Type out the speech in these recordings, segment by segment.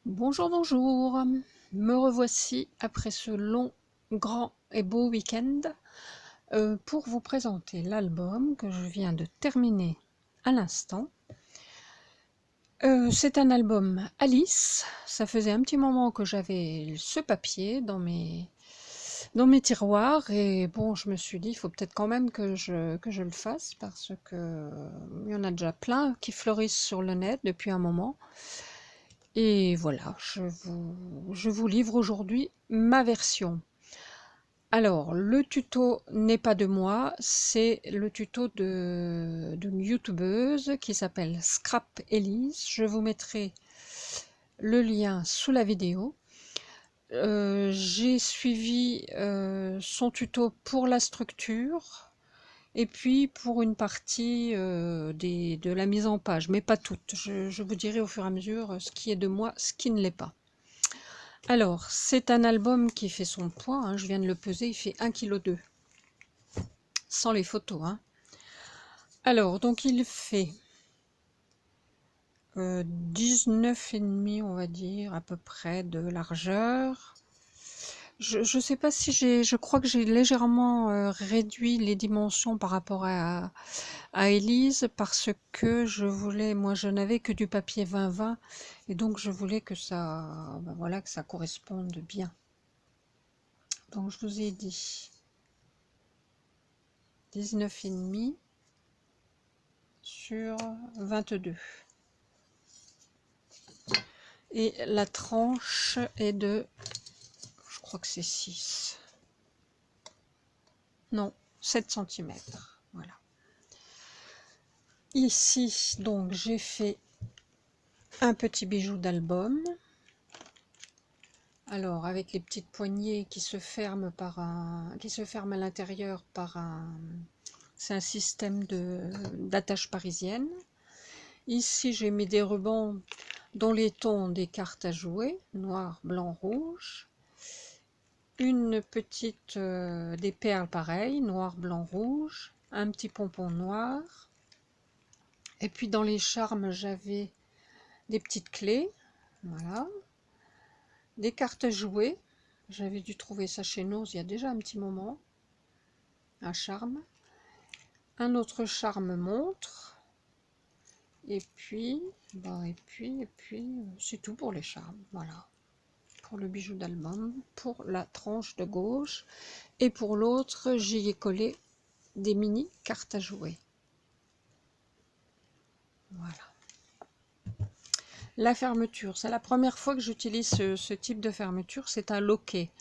Bonjour, bonjour. Me revoici après ce long, grand et beau week-end pour vous présenter l'album que je viens de terminer à l'instant. C'est un album Alice. Ça faisait un petit moment que j'avais ce papier dans mes tiroirs et bon, je me suis dit, il faut peut-être quand même que je le fasse parce que il y en a déjà plein qui fleurissent sur le net depuis un moment. Et voilà, je vous livre aujourd'hui ma version. Alors, le tuto n'est pas de moi, c'est le tuto d'une youtubeuse qui s'appelle Scrap Elise. Je vous mettrai le lien sous la vidéo. J'ai suivi son tuto pour la structure et puis pour une partie de la mise en page, mais pas toute. Je vous dirai au fur et à mesure ce qui est de moi, ce qui ne l'est pas. Alors, c'est un album qui fait son poids, hein, je viens de le peser, il fait 1,2 kg, sans les photos. Hein. Alors, donc il fait 19,5, on va dire, à peu près, de largeur. Je ne sais pas si je crois que j'ai légèrement réduit les dimensions par rapport à Élise, parce que moi je n'avais que du papier 20-20, et donc je voulais que ça, ben voilà, que ça corresponde bien. Donc je vous ai dit 19,5 sur 22. Et la tranche est de, je crois que c'est 6. Non, 7 cm. Voilà. Ici, donc, j'ai fait un petit bijou d'album. Alors, avec les petites poignées qui se ferment à l'intérieur par c'est un système d'attache parisienne. Ici, j'ai mis des rubans dont les tons des cartes à jouer, noir, blanc, rouge. Une petite, des perles pareilles, noir, blanc, rouge. Un petit pompon noir. Et puis dans les charmes, j'avais des petites clés. Voilà. Des cartes à jouer. J'avais dû trouver ça chez Nose il y a déjà un petit moment. Un charme. Un autre charme montre. Et puis, c'est tout pour les charmes. Voilà. Pour le bijou d'album, pour la tranche de gauche. Et pour l'autre, j'y ai collé des mini cartes à jouer. Voilà. La fermeture, c'est la première fois que j'utilise ce type de fermeture, c'est un loquet.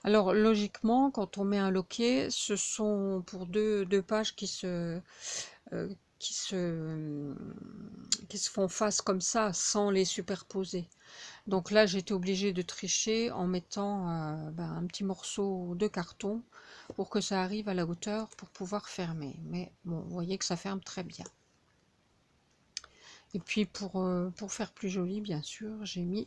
Alors logiquement, quand on met un loquet, ce sont pour deux pages euh, qui se, qui se font face comme ça, sans les superposer. Donc là, j'étais obligée de tricher en mettant un petit morceau de carton pour que ça arrive à la hauteur pour pouvoir fermer. Mais bon, vous voyez que ça ferme très bien. Et puis pour faire plus joli, bien sûr, j'ai mis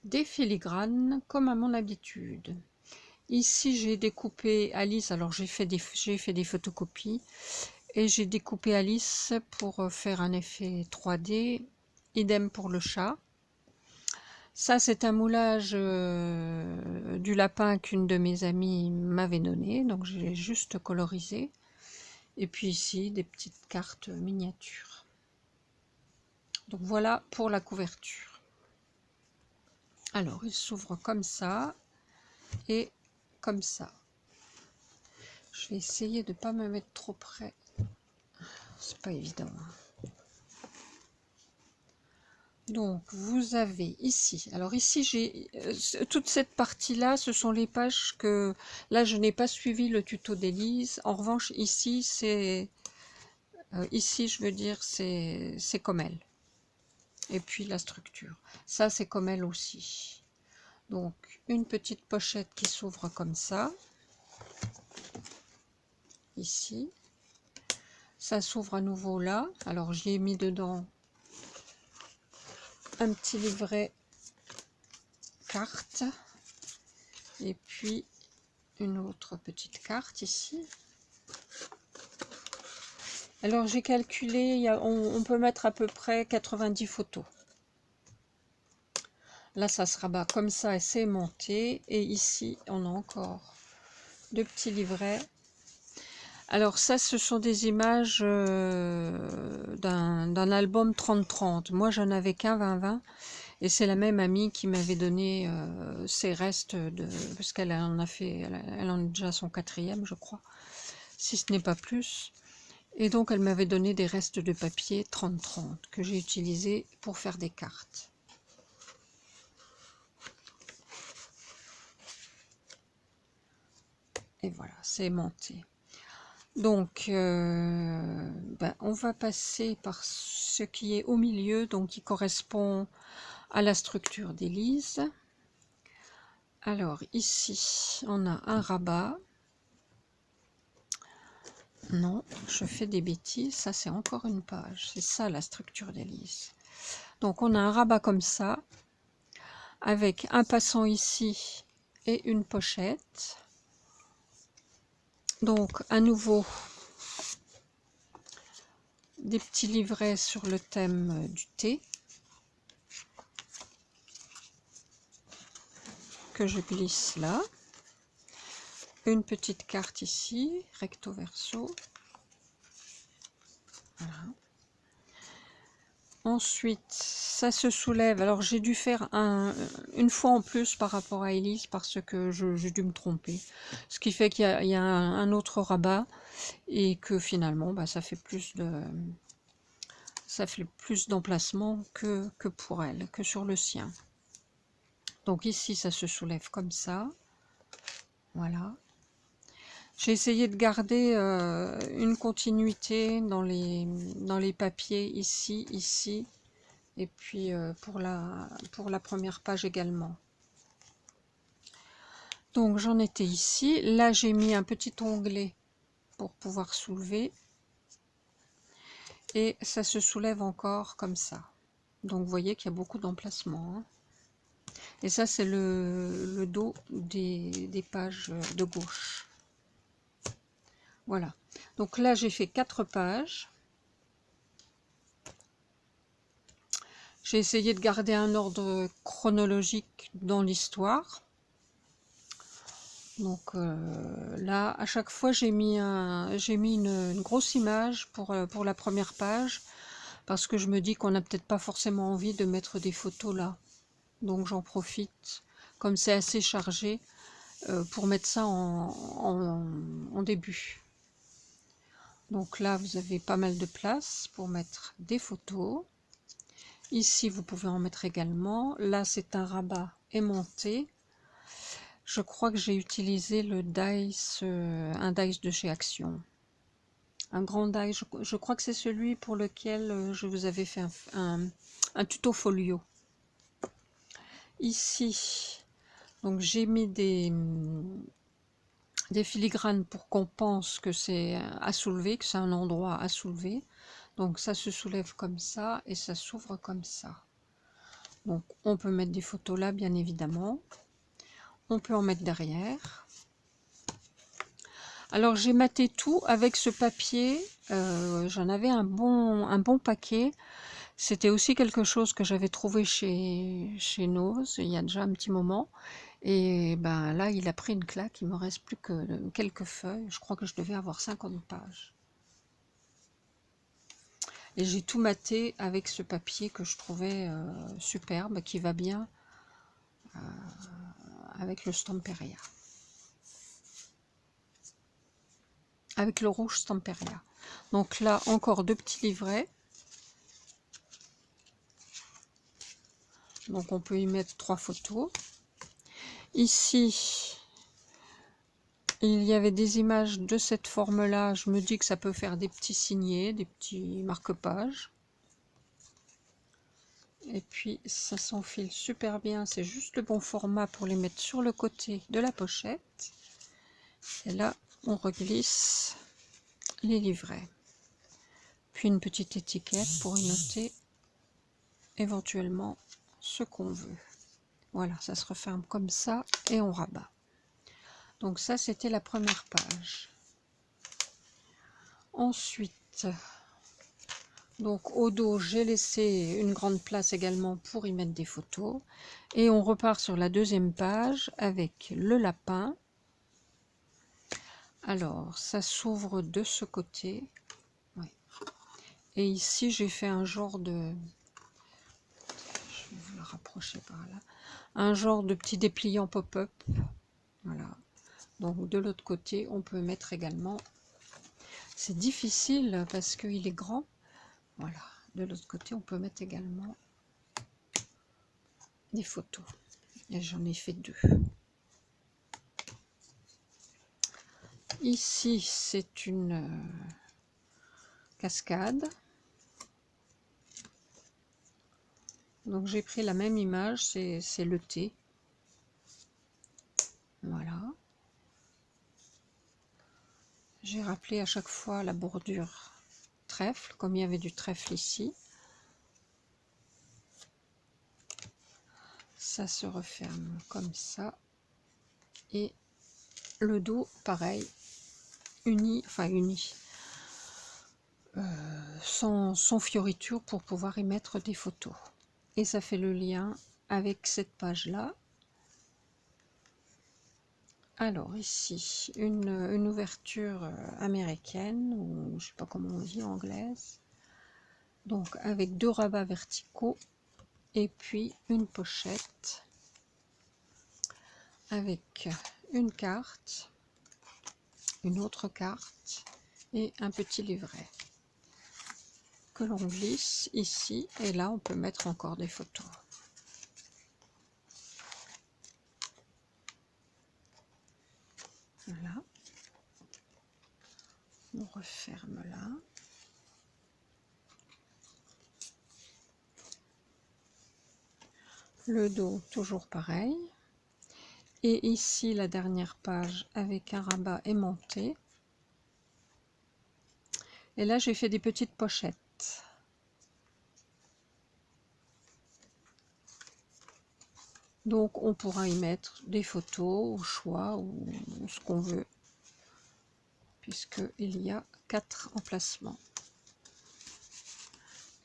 des filigranes comme à mon habitude. Ici, j'ai découpé Alice. Alors j'ai fait des photocopies et j'ai découpé Alice pour faire un effet 3D. Idem pour le chat. Ça, c'est un moulage du lapin qu'une de mes amies m'avait donné. Donc j'ai juste colorisé. Et puis ici, des petites cartes miniatures. Donc voilà pour la couverture. Alors, il s'ouvre comme ça et comme ça. Je vais essayer de ne pas me mettre trop près. C'est pas évident. Donc, vous avez ici. Alors ici, j'ai toute cette partie-là, ce sont les pages que... Là, je n'ai pas suivi le tuto d'Élise. En revanche, ici, c'est... ici, je veux dire, c'est comme elle. Et puis la structure. Ça, c'est comme elle aussi. Donc, une petite pochette qui s'ouvre comme ça. Ici. Ça s'ouvre à nouveau là. Alors, j'y ai mis dedans un petit livret carte. Et puis, une autre petite carte ici. Alors, j'ai calculé, on peut mettre à peu près 90 photos. Là, ça se rabat comme ça et c'est aimanté. Et ici, on a encore 2 petits livrets. Alors ça, ce sont des images d'un album 30-30. Moi, j'en avais qu'un 20-20. Et c'est la même amie qui m'avait donné ses restes, parce qu'elle en a fait, elle en a déjà son 4e, je crois, si ce n'est pas plus. Et donc, elle m'avait donné des restes de papier 30-30 que j'ai utilisés pour faire des cartes. Et voilà, c'est aimanté. Donc, on va passer par ce qui est au milieu, donc qui correspond à la structure d'Élise. Alors, ici, on a un rabat. Non, je fais des bêtises, ça c'est encore une page. C'est ça la structure d'Élise. Donc, on a un rabat comme ça, avec un passant ici et une pochette. Donc, à nouveau, des petits livrets sur le thème du thé que je glisse là. Une petite carte ici, recto verso. Voilà. Ensuite, ça se soulève. Alors, j'ai dû faire une fois en plus par rapport à Élise parce que j'ai dû me tromper. Ce qui fait qu'il y a un autre rabat et que finalement, ça fait plus d'emplacement que pour elle, que sur le sien. Donc ici, ça se soulève comme ça. Voilà. J'ai essayé de garder une continuité dans les papiers ici, et puis pour la première page également. Donc j'en étais ici. Là, j'ai mis un petit onglet pour pouvoir soulever. Et ça se soulève encore comme ça. Donc vous voyez qu'il y a beaucoup d'emplacements, hein. Et ça, c'est le dos des pages de gauche. Voilà. Donc là, j'ai fait 4 pages. J'ai essayé de garder un ordre chronologique dans l'histoire. Donc là, à chaque fois, j'ai mis une grosse image pour la première page, parce que je me dis qu'on n'a peut-être pas forcément envie de mettre des photos là. Donc j'en profite, comme c'est assez chargé, pour mettre ça en début. Donc là, vous avez pas mal de place pour mettre des photos. Ici, vous pouvez en mettre également. Là, c'est un rabat aimanté. Je crois que j'ai utilisé le dice, un dice de chez Action. Un grand dice, je crois que c'est celui pour lequel je vous avais fait un tuto folio. Ici, donc j'ai mis des filigranes pour qu'on pense que c'est à soulever, que c'est un endroit à soulever. Donc ça se soulève comme ça et ça s'ouvre comme ça. Donc on peut mettre des photos là, bien évidemment. On peut en mettre derrière. Alors j'ai maté tout avec ce papier. J'en avais un bon paquet. C'était aussi quelque chose que j'avais trouvé chez Nose il y a déjà un petit moment. Et là, il a pris une claque. Il me reste plus que quelques feuilles. Je crois que je devais avoir 50 pages. Et j'ai tout maté avec ce papier que je trouvais superbe, qui va bien avec le Stamperia. Avec le rouge Stamperia. Donc là, encore 2 petits livrets. Donc on peut y mettre 3 photos. Ici, il y avait des images de cette forme-là. Je me dis que ça peut faire des petits signets, des petits marque-pages. Et puis ça s'enfile super bien. C'est juste le bon format pour les mettre sur le côté de la pochette. Et là, on reglisse les livrets. Puis une petite étiquette pour y noter éventuellement ce qu'on veut. Voilà, ça se referme comme ça et on rabat. Donc ça, c'était la première page. Ensuite, Donc au dos, j'ai laissé une grande place également pour y mettre des photos. Et on repart sur la deuxième page avec le lapin. Alors, ça s'ouvre de ce côté. Ouais. Et ici, j'ai fait un genre de... Je vais vous le rapprocher par là. Un genre de petit dépliant pop-up. Voilà. Donc de l'autre côté, on peut mettre également... C'est difficile parce qu'il est grand. Voilà. De l'autre côté, on peut mettre également des photos. Et j'en ai fait 2. Ici, c'est une cascade. Donc j'ai pris la même image, c'est le thé. Voilà. J'ai rappelé à chaque fois la bordure trèfle, comme il y avait du trèfle ici. Ça se referme comme ça. Et le dos, pareil, uni, sans fioriture pour pouvoir y mettre des photos. Et ça fait le lien avec cette page-là. Alors ici, une ouverture américaine, ou je sais pas comment on dit, anglaise. Donc avec 2 rabats verticaux et puis une pochette avec une carte, une autre carte et un petit livret que l'on glisse ici, et là on peut mettre encore des photos. Voilà, on referme là. Le dos toujours pareil, et ici la dernière page avec un rabat aimanté, et là j'ai fait des petites pochettes. Donc on pourra y mettre des photos au choix ou ce qu'on veut, puisqu'il y a 4 emplacements.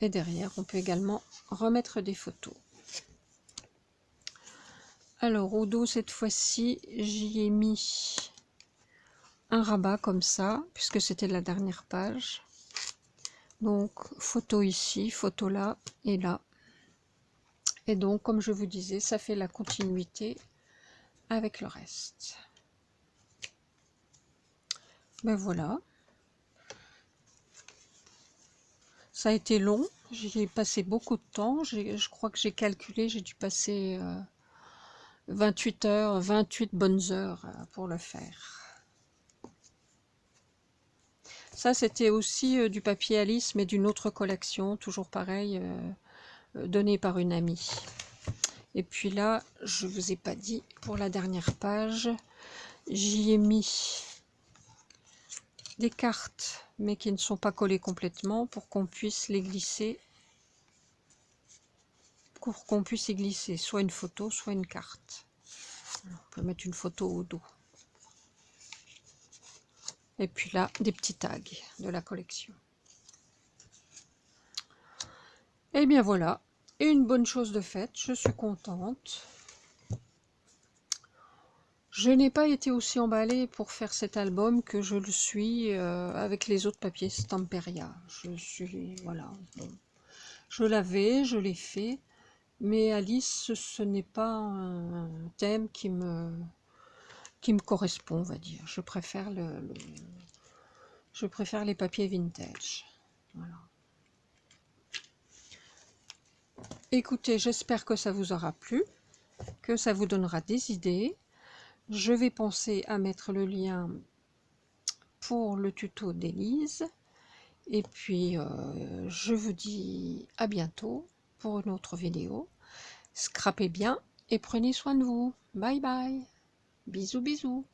Et derrière, on peut également remettre des photos. Alors au dos, cette fois-ci, j'y ai mis un rabat comme ça, puisque c'était la dernière page. Donc photo ici, photo là et là. Et donc, comme je vous disais, ça fait la continuité avec le reste. Ben voilà. Ça a été long, j'y ai passé beaucoup de temps. Je crois que j'ai calculé, j'ai dû passer 28 heures, 28 bonnes heures pour le faire. Ça, c'était aussi du papier Alice, mais d'une autre collection, toujours pareil, donné par une amie. Et puis là, je vous ai pas dit, pour la dernière page, j'y ai mis des cartes, mais qui ne sont pas collées complètement, pour qu'on puisse les glisser, pour qu'on puisse y glisser soit une photo, soit une carte. Alors, on peut mettre une photo au dos. Et puis là, des petits tags de la collection. Et bien voilà, une bonne chose de faite, je suis contente. Je n'ai pas été aussi emballée pour faire cet album que je le suis avec les autres papiers Stamperia. Voilà, bon. Je l'avais, je l'ai fait, mais Alice, ce n'est pas un thème qui me correspond, on va dire. Je préfère je préfère les papiers vintage. Voilà. Écoutez, j'espère que ça vous aura plu, que ça vous donnera des idées. Je vais penser à mettre le lien pour le tuto d'Élise. Et puis, je vous dis à bientôt pour une autre vidéo. Scrapez bien et prenez soin de vous. Bye bye. Bisous bisous.